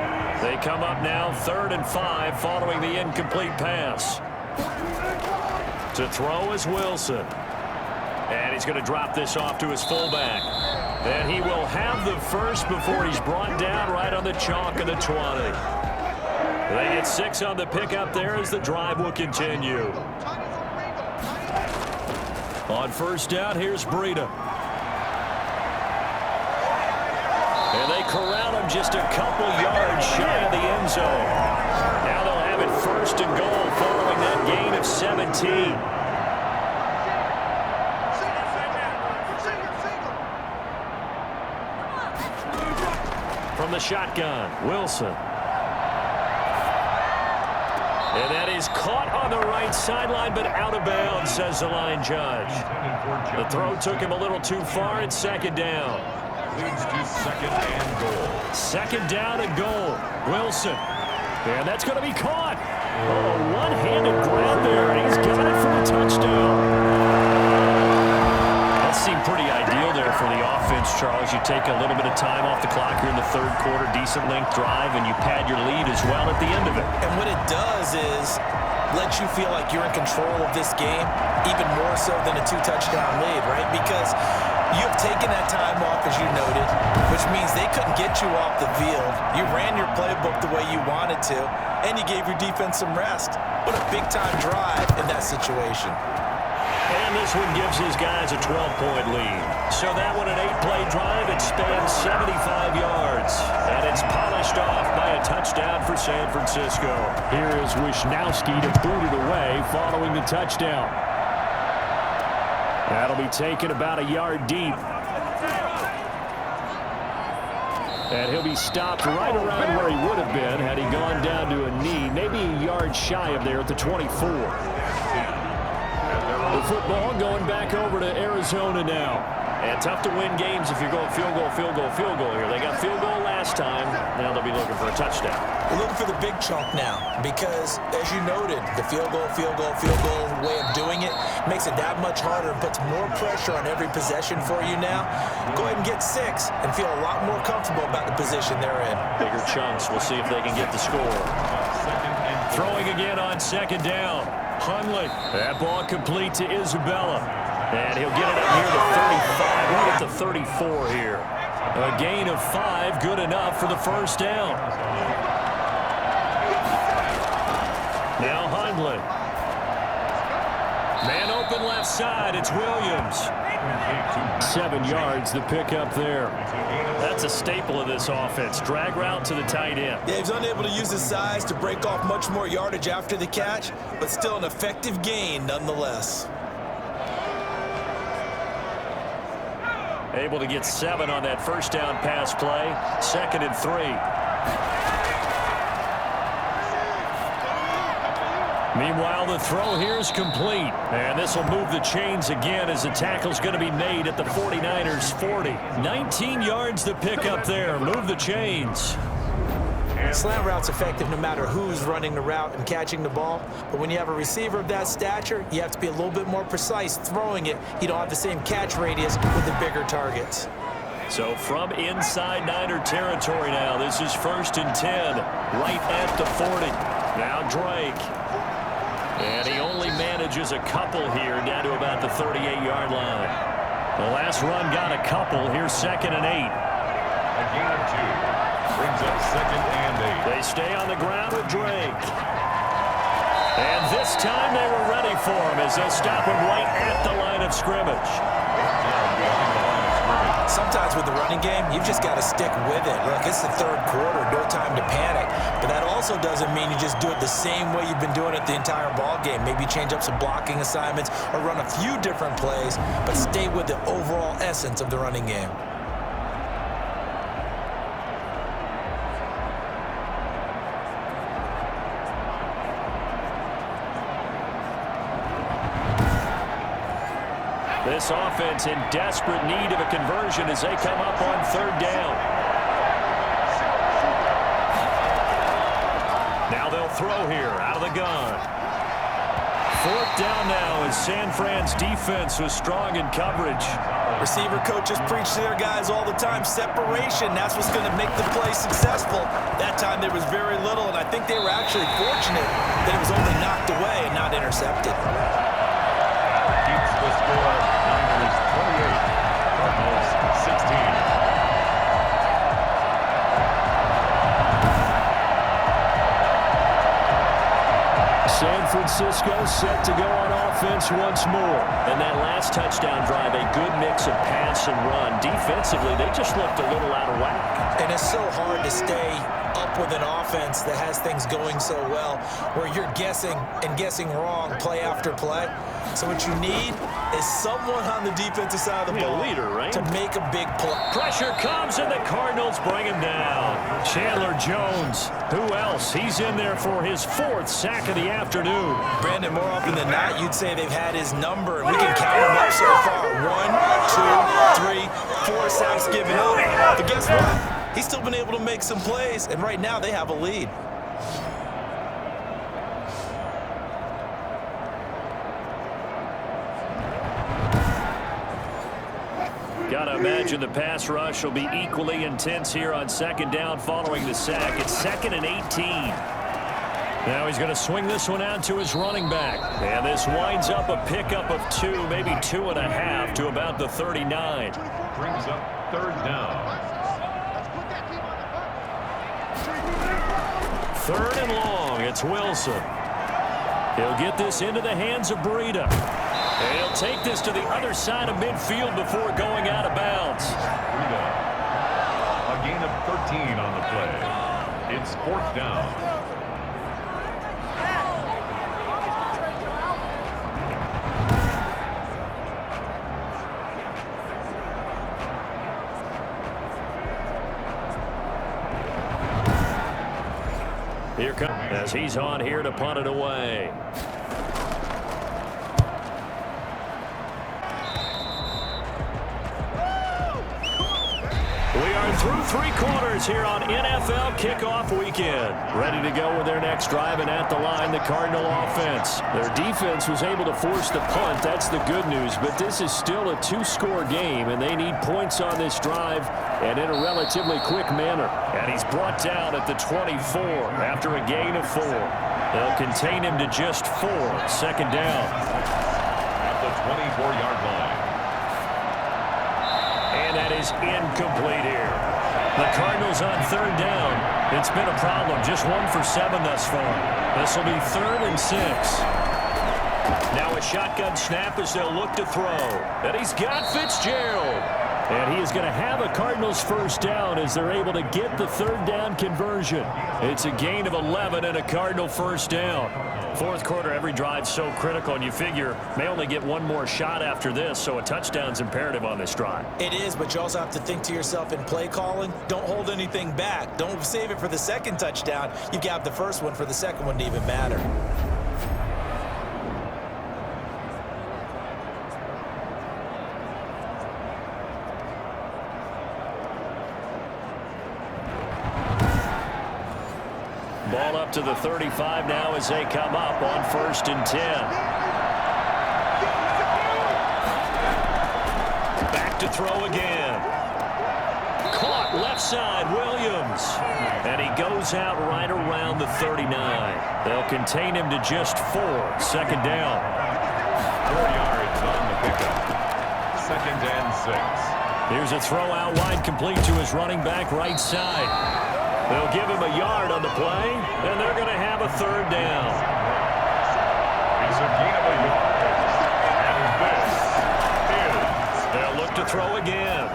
S2: They come up now 3rd and 5 following the incomplete pass. To throw is Wilson. And he's going to drop this off to his fullback. And he will have the first before he's brought down right on the chalk of the 20. They get 6 on the pickup there as the drive will continue. On 1st down, here's Breida. And they corral him just a couple yards shy of the end zone. Now they'll have it 1st and goal following that gain of 17. From the shotgun, Wilson. And that is caught on the right sideline, but out of bounds, says the line judge. The throw took him a little too far. It's 2nd down.
S1: Leads to 2nd and goal.
S2: 2nd down and goal. Wilson. And that's going to be caught. Oh, one-handed grab there, and he's got it for a touchdown. That seemed pretty ideal there for the offense, Charles. You take a little bit of time off the clock here in the 3rd quarter, decent length drive, and you pad your lead as well at the end of it.
S3: And what it does is let you feel like you're in control of this game, even more so than a 2-touchdown lead, right? Because you've taken that time off, as you noted, which means they couldn't get you off the field. You ran your playbook the way you wanted to, and you gave your defense some rest. What a big-time drive in that situation.
S2: And this one gives his guys a 12-point lead. So that one, an 8-play drive, it spans 75 yards. And it's polished off by a touchdown for San Francisco. Here is Wisnowski to boot it away following the touchdown. That'll be taken about a yard deep. And he'll be stopped right around where he would have been had he gone down to a knee, maybe a yard shy of there at the 24. The football going back over to Arizona now. And tough to win games if you're going field goal, field goal, field goal here. They got field goal last time. Now they'll be looking for a touchdown.
S3: We're looking for the big chunk now because, as you noted, the field goal way of doing it makes it that much harder and puts more pressure on every possession for you now. Go ahead and get 6 and feel a lot more comfortable about the position they're in.
S2: Bigger chunks. We'll see if they can get the score. Throwing again on 2nd down. Hundley. That ball complete to Isabella. And he'll get it up near the 35. We'll get the 34 here. A gain of 5, good enough for the 1st down. Now Hundley. Man open left side, it's Williams. 7 yards, the pickup there. That's a staple of this offense. Drag route to the tight end.
S3: Yeah, he's unable to use his size to break off much more yardage after the catch, but still an effective gain nonetheless.
S2: Able to get 7 on that 1st down pass play. 2nd and 3. Meanwhile, the throw here is complete. And this will move the chains again as the tackle's going to be made at the 49ers 40. 19 yards to pick up there. Move the chains.
S3: Slant route's effective no matter who's running the route and catching the ball. But when you have a receiver of that stature, you have to be a little bit more precise throwing it. You don't have the same catch radius with the bigger targets.
S2: So from inside Niner territory now, this is 1st and 10, right at the 40. Now Drake. And he only managed averages a couple here down to about the 38-yard line. The last run got a couple. Here's 2nd and 8.
S1: A gain of 2 brings up 2nd and 8.
S2: They stay on the ground with Drake. And this time they were ready for him as they'll stop him right at the line of scrimmage.
S3: Sometimes with the running game, you've just got to stick with it. Look, it's the 3rd quarter, no time to panic. But that also doesn't mean you just do it the same way you've been doing it the entire ball game. Maybe change up some blocking assignments or run a few different plays, but stay with the overall essence of the running game.
S2: This offense in desperate need of a conversion as they come up on 3rd down. Now they'll throw here out of the gun. 4th down now as San Fran's defense was strong in coverage.
S3: Receiver coaches preach to their guys all the time. Separation, that's what's going to make the play successful. That time there was very little, and I think they were actually fortunate that it was only knocked away and not intercepted.
S1: Keeps the score. Niners 28, Cardinals 16.
S2: San Francisco set to go on offense once more. And that last touchdown drive, a good mix of pass and run. Defensively, they just looked a little out of whack.
S3: And it's so hard to stay up with an offense that has things going so well, where you're guessing and guessing wrong play after play. So what you need is someone on the defensive side of the ball
S2: leader, right?
S3: to make a big play.
S2: Pressure comes, and the Cardinals bring him down. Chandler Jones, who else? He's in there for his 4th sack of the afternoon.
S3: Brandon, more often than not, you'd say they've had his number, and we can count them up so far. 1, 2, 3, 4 sacks given up. But guess what? He's still been able to make some plays, and right now they have a lead.
S2: Gotta imagine the pass rush will be equally intense here on 2nd down following the sack. It's 2nd and 18. Now he's going to swing this one out to his running back. And this winds up a pickup of 2, maybe 2.5 to about the 39.
S1: Brings up 3rd down.
S2: 3rd and long. It's Wilson. He'll get this into the hands of Breida. And he'll take this to the other side of midfield before going out of bounds.
S1: Breida. A gain of 13 on the play. It's 4th down.
S2: Here comes as he's on here to punt it away. We are through 3 quarters here on NFL kickoff weekend. Ready to go with their next drive, and at the line, the Cardinal offense. Their defense was able to force the punt. That's the good news, but this is still a 2-score game, and they need points on this drive and in a relatively quick manner. And he's brought down at the 24 after a gain of 4. They'll contain him to just 4. 2nd down.
S1: At the 24-yard line.
S2: And that is incomplete here. The Cardinals on 3rd down. It's been a problem. Just 1 for 7 thus far. This will be 3rd and 6. Now a shotgun snap as they'll look to throw. And he's got Fitzgerald. And he is going to have a Cardinals 1st down as they're able to get the 3rd down conversion. It's a gain of 11 and a Cardinal 1st down. 4th quarter, every drive so critical, and you figure may only get 1 more shot after this, so a touchdown's imperative on this drive.
S3: It is, but you also have to think to yourself in play calling, don't hold anything back. Don't save it for the 2nd touchdown. You got the 1st one for the 2nd one to even matter.
S2: Ball up to the 35 now as they come up on 1st and 10. Back to throw again. Caught left side, Williams. And he goes out right around the 39. They'll contain him to just 4. 2nd down.
S1: 4 yards on the pickup. 2nd and 6.
S2: Here's a throw out wide, complete to his running back right side. They'll give him a yard on the play, and they're going to have a 3rd down.
S1: It's a gain of a yard. And this is...
S2: They'll look to throw again.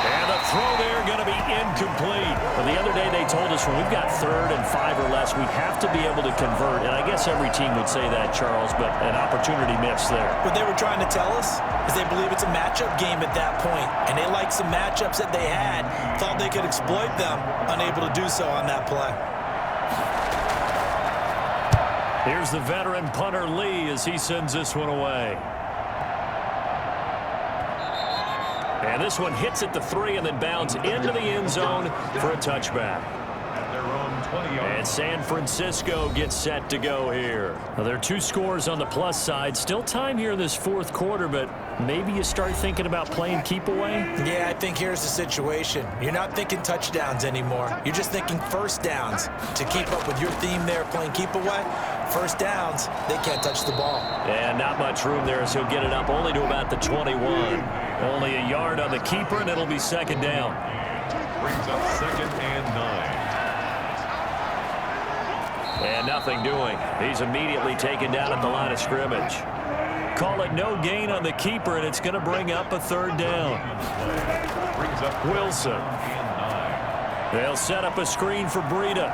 S2: And the throw there going to be incomplete. Well, the other day they told us when we've got 3rd and 5 or less, we have to be able to convert. And I guess every team would say that, Charles, but an opportunity missed there.
S3: What they were trying to tell us is they believe it's a matchup game at that point, and they liked some matchups that they had, thought they could exploit them, unable to do so on that play.
S2: Here's the veteran punter Lee as he sends this one away. And this one hits at the 3 and then bounds into the end zone for a touchback.
S1: At their own 20 yards.
S2: And San Francisco gets set to go here. Now, there are 2 scores on the plus side. Still time here in this 4th quarter, but maybe you start thinking about playing keep away?
S3: Yeah, I think here's the situation. You're not thinking touchdowns anymore. You're just thinking 1st downs. To keep up with your theme there, playing keep away, 1st downs, they can't touch the ball.
S2: And not much room there as he'll get it up only to about the 21. Only a yard on the keeper, and it'll be 2nd down.
S1: Brings up 2nd and 9.
S2: And nothing doing. He's immediately taken down at the line of scrimmage. Call it no gain on the keeper, and it's going to bring up a 3rd down.
S1: Brings up
S2: Wilson.
S1: and 9.
S2: They'll set up a screen for Breida.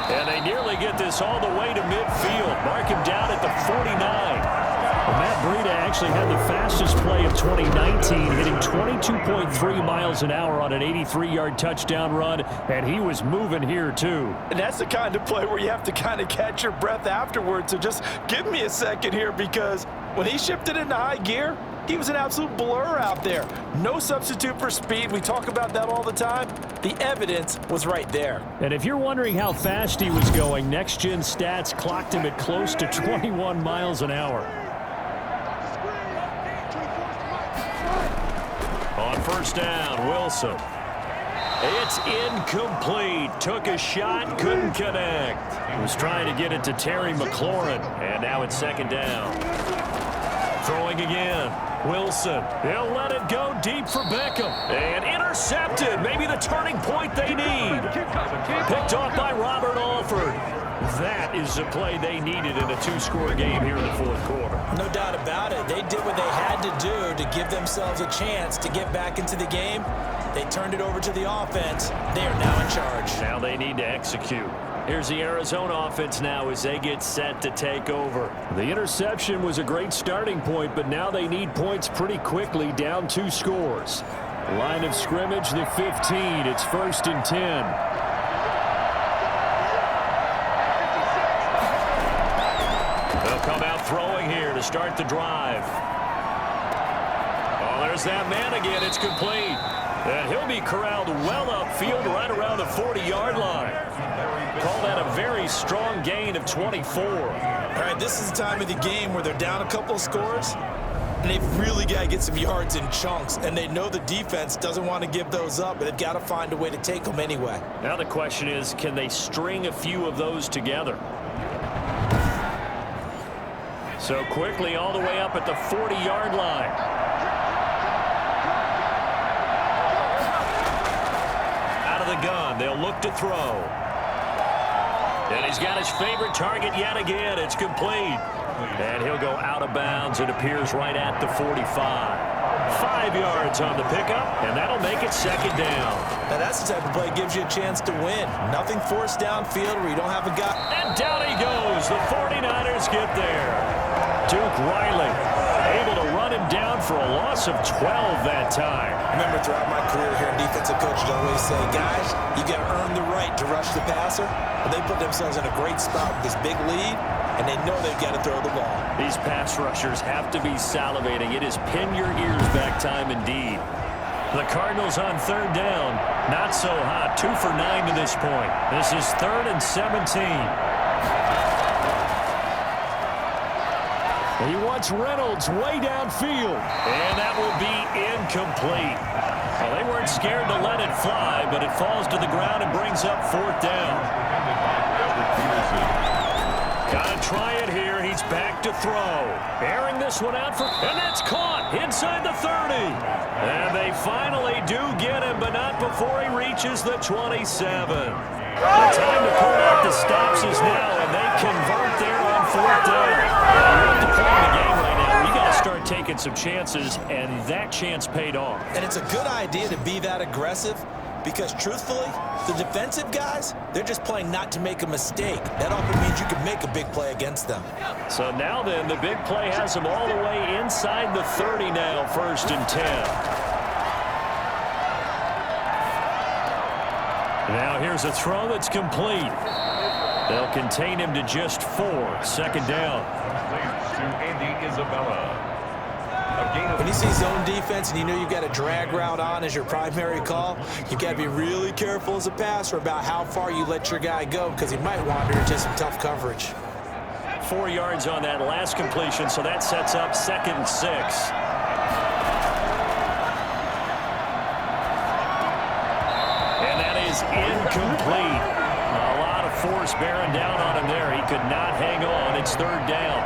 S2: And they nearly get this all the way to midfield. Mark him down at the 49. Well, Matt Breida actually had the fastest play of 2019, hitting 22.3 miles an hour on an 83-yard touchdown run, and he was moving here too.
S4: And that's the kind of play where you have to kind of catch your breath afterwards. So just give me a second here, because when he shifted into high gear, he was an absolute blur out there. No substitute for speed. We talk about that all the time. The evidence was right there.
S2: And if you're wondering how fast he was going, Next Gen Stats clocked him at close to 21 miles an hour. On 1st down, Wilson. It's incomplete. Took a shot, couldn't connect. He was trying to get it to Terry McLaurin, and now it's 2nd down. Throwing again. Wilson. He'll let it go deep for Beckham. And intercepted. Maybe the turning point they need. Picked off by Robert Alford. That is the play they needed in a 2-score game here in the 4th quarter.
S3: No doubt about it. They did what they had to do to give themselves a chance to get back into the game. They turned it over to the offense. They are now in charge.
S2: Now they need to execute. Here's the Arizona offense now as they get set to take over. The interception was a great starting point, but now they need points pretty quickly, down 2 scores. Line of scrimmage, the 15. It's 1st and 10. They'll come out throwing here to start the drive. Oh, there's that man again. It's complete. And he'll be corralled well upfield right around the 40-yard line. Call that a very strong gain of 24.
S3: All right, this is the time of the game where they're down a couple of scores, and they've really got to get some yards in chunks, and they know the defense doesn't want to give those up, but they've got to find a way to take them anyway.
S2: Now the question is, can they string a few of those together? So quickly all the way up at the 40-yard line. Out of the gun, they'll look to throw. And he's got his favorite target yet again. It's complete. And he'll go out of bounds. It appears right at the 45. 5 yards on the pickup, and that'll make it 2nd down.
S3: Now that's the type of play that gives you a chance to win. Nothing forced downfield where you don't have a guy.
S2: And down he goes. The 49ers get there. Duke Riley able to run him down for a loss of 12 that time.
S3: I remember throughout my career here in defensive coach, I'd always say, guys, you got to earn the right to rush the passer. But they put themselves in a great spot with this big lead, and they know they've got to throw the ball.
S2: These pass rushers have to be salivating. It is pin your ears back time indeed. The Cardinals on 3rd down. Not so hot. 2 for 9 to this point. This is 3rd and 17. He wants Reynolds way downfield. And that will be incomplete. Well, they weren't scared to let it fly, but it falls to the ground and brings up 4th down. Gonna try it here. He's back to throw. Airing this one out and that's caught inside the 30. And they finally do get him, but not before he reaches the 27. The time to pull out the stops is now, and they convert there on 4th down. You're at the point in the game right now where you got to start taking some chances, and that chance paid off.
S3: And it's a good idea to be that aggressive because, truthfully, the defensive guys, they're just playing not to make a mistake. That often means you can make a big play against them.
S2: So now then, the big play has them all the way inside the 30 now, 1st and 10. Now here's a throw that's complete. They'll contain him to just 4. 2nd down.
S1: To Andy Isabella.
S3: When you see zone defense and you know you've got a drag route on as your primary call, you've got to be really careful as a passer about how far you let your guy go because he might wander into some tough coverage.
S2: 4 yards on that last completion, so that sets up 2nd and 6. Incomplete. A lot of force bearing down on him there. He could not hang on. It's 3rd down.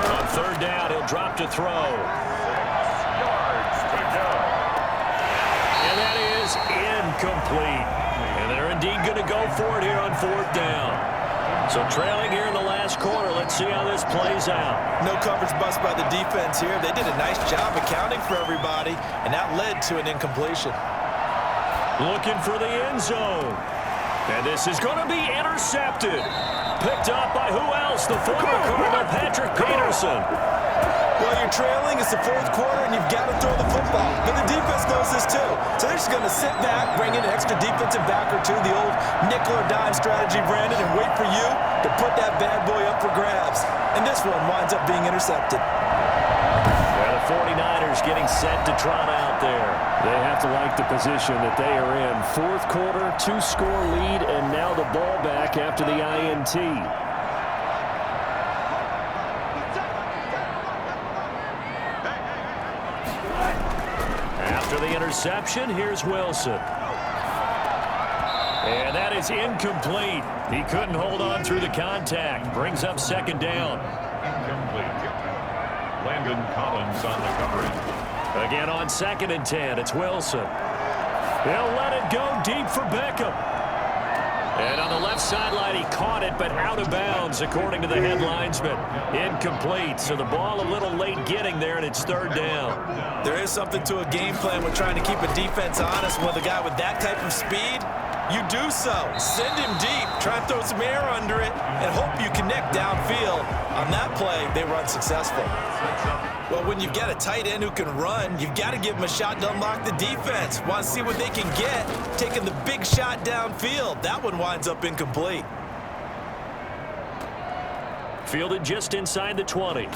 S2: On 3rd down, he'll drop to throw. And that is incomplete. And they're indeed going to go for it here on 4th down. So trailing here in the last quarter. Let's see how this plays out.
S3: No coverage bust by the defense here. They did a nice job accounting for everybody, and that led to an incompletion.
S2: Looking for the end zone. And this is going to be intercepted. Picked up by who else? The former Cardinal, Patrick Peterson.
S3: Well, you're trailing. It's the 4th quarter, and you've got to throw the football. But the defense knows this, too. So they're just going to sit back, bring in an extra defensive back or two, the old nickel or dime strategy, Brandon, and wait for you to put that bad boy up for grabs. And this one winds up being intercepted.
S2: Well, the 49ers getting set to trot out there. They have to like the position that they are in. 4th quarter, 2-score lead, and now the ball back after the INT. After the interception, here's Wilson. And that is incomplete. He couldn't hold on through the contact. Brings up 2nd down.
S1: Incomplete. Landon Collins on the coverage.
S2: Again on 2nd and 10, it's Wilson. He'll let it go deep for Beckham. And on the left sideline, he caught it, but out of bounds, according to the head linesman. Incomplete, so the ball a little late getting there, and it's 3rd down.
S3: There is something to a game plan with trying to keep a defense honest. With a guy with that type of speed, you do so. Send him deep, try and throw some air under it, and hope you connect downfield. On that play, they were unsuccessful. Well, when you've got a tight end who can run, you've got to give him a shot to unlock the defense. Want to see what they can get, taking the big shot downfield. That one winds up incomplete.
S2: Fielded just inside the 20.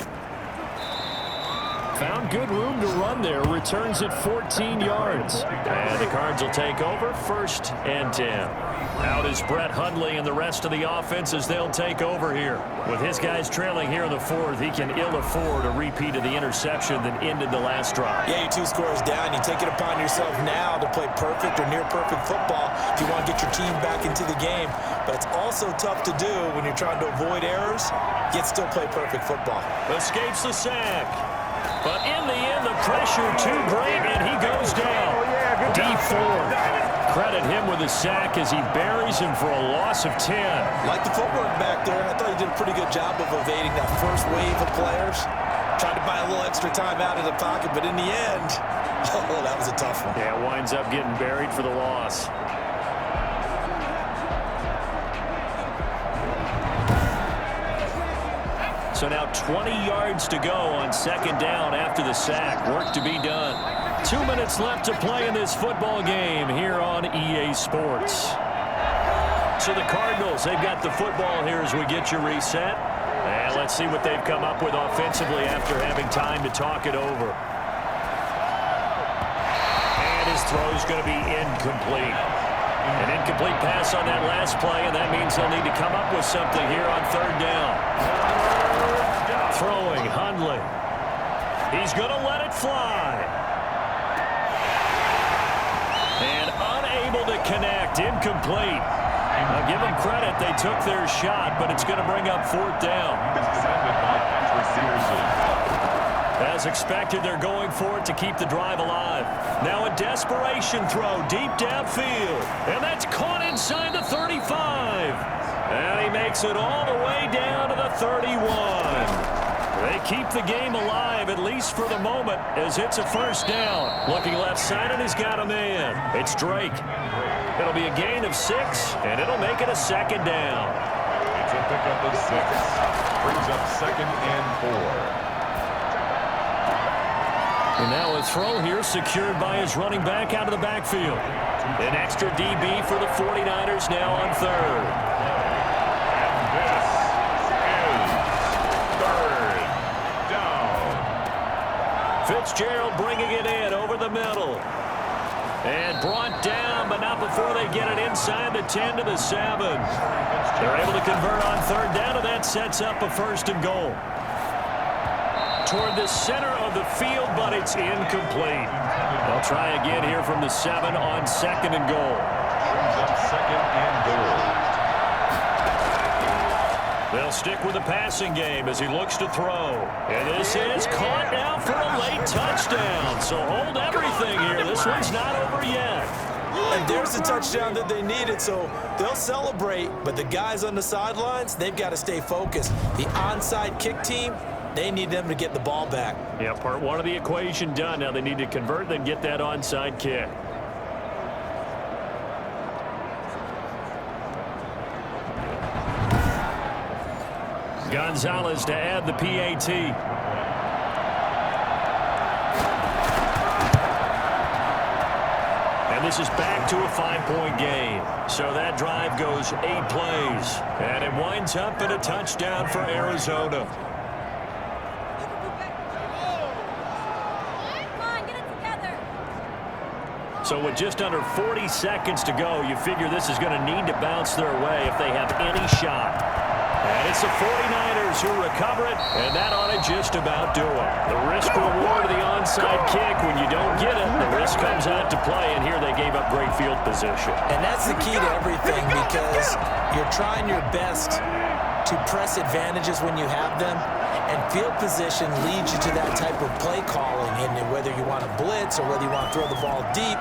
S2: Found good room to run there. Returns at 14 yards. And the Cards will take over 1st and 10. Out is Brett Hundley and the rest of the offense as they'll take over here. With his guys trailing here in the 4th, he can ill afford a repeat of the interception that ended the last drive.
S3: Yeah, you're 2 scores down. You take it upon yourself now to play perfect or near perfect football if you want to get your team back into the game. But it's also tough to do when you're trying to avoid errors, yet still play perfect football.
S2: Escapes the sack. But in the end, the pressure too great, and he goes down. D4. Credit him with a sack as he buries him for a loss of 10.
S3: Like the footwork back there, I thought he did a pretty good job of evading that first wave of players. Tried to buy a little extra time out of the pocket, but in the end, oh, that was a tough one.
S2: Yeah, winds up getting buried for the loss. So now 20 yards to go on 2nd down after the sack. Work to be done. 2 minutes left to play in this football game here on EA Sports. So the Cardinals, they've got the football here as we get you reset. And let's see what they've come up with offensively after having time to talk it over. And his throw is going to be incomplete. An incomplete pass on that last play, and that means they'll need to come up with something here on 3rd down. Throwing, Hundley. He's going to let it fly. And unable to connect, incomplete. Now give them credit. They took their shot, but it's going to bring up fourth down. As expected, they're going for it to keep the drive alive. Now a desperation throw deep downfield. And that's caught inside the 35. And he makes it all the way down to the 31. They keep the game alive, at least for the moment, as it's a first down. Looking left side, and he's got a man. It's Drake. It'll be a gain of 6, and it'll make it a second down.
S1: It's a pickup of 6. Brings up 2nd and 4.
S2: And now a throw here secured by his running back out of the backfield. An extra DB for the 49ers now on 3rd.
S1: And this is 3rd down.
S2: Fitzgerald bringing it in over the middle. And brought down, but not before they get it inside the 10 to the 7. They're able to convert on 3rd down, and that sets up a 1st and goal. Toward the center of the field, but it's incomplete. They'll try again here from the 7 on 2nd and goal.
S1: Brings up 2nd and goal.
S2: They'll stick with the passing game as he looks to throw. And this is caught now for a late touchdown. So hold everything here. This one's not over yet.
S3: And there's the touchdown that they needed, so they'll celebrate. But the guys on the sidelines, they've got to stay focused. The onside kick team, they need them to get the ball back.
S2: Yeah, part 1 of the equation done. Now they need to convert and get that onside kick. Gonzalez to add the PAT. And this is back to a 5-point game. So that drive goes 8 plays. And it winds up in a touchdown for Arizona. So with just under 40 seconds to go, you figure this is going to need to bounce their way if they have any shot. And it's the 49ers who recover it, and that ought to just about do it. The risk reward of the onside kick, when you don't get it, the risk comes out to play, and here they gave up great field position.
S3: And that's the key to everything, because you're trying your best to press advantages when you have them, and field position leads you to that type of play calling, and whether you want to blitz or whether you want to throw the ball deep,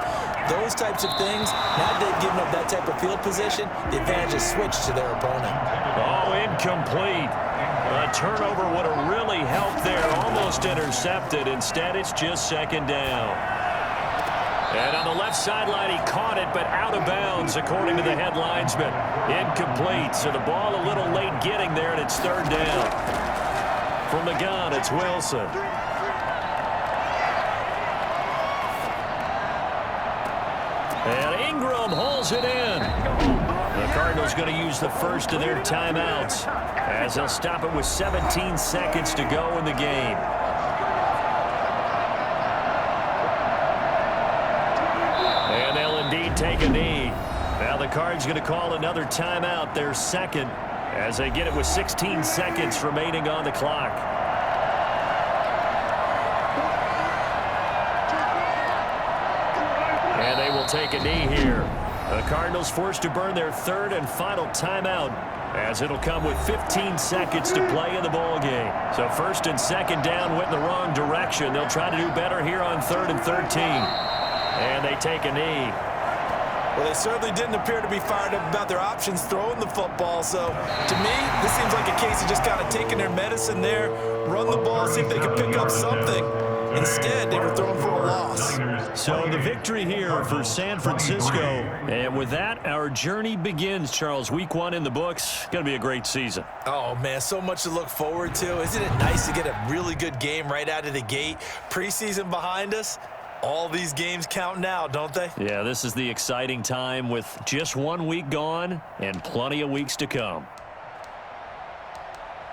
S3: those types of things, now that they've given up that type of field position, the advantage is switched to their opponent.
S2: Oh, incomplete. A turnover would have really helped there, almost intercepted. Instead, it's just 2nd down. And on the left sideline, he caught it, but out of bounds, according to the head linesman. Incomplete, so the ball a little late getting there, and it's 3rd down. From the gun, it's Wilson. And Ingram hauls it in. The Cardinals going to use the first of their timeouts as they'll stop it with 17 seconds to go in the game. And they'll indeed take a knee. Now the Cards going to call another timeout, their 2nd, as they get it with 16 seconds remaining on the clock. And they will take a knee here. The Cardinals forced to burn their 3rd and final timeout, as it'll come with 15 seconds to play in the ball game. So 1st and 2nd down went in the wrong direction. They'll try to do better here on 3rd and 13. And they take a knee.
S3: Well, they certainly didn't appear to be fired up about their options throwing the football. So, to me, this seems like a case of just kind of taking their medicine there, run the ball, see if they can pick up something. Instead, they were throwing for a loss.
S2: So the victory here for San Francisco. And with that, our journey begins, Charles. Week 1 in the books. Going to be a great season.
S3: Oh, man, so much to look forward to. Isn't it nice to get a really good game right out of the gate? Preseason behind us. All these games count now, don't they?
S2: Yeah, this is the exciting time with just 1 week gone and plenty of weeks to come.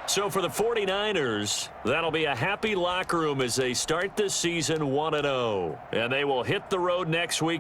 S2: So for the 49ers, that'll be a happy locker room as they start this season 1-0. And they will hit the road next week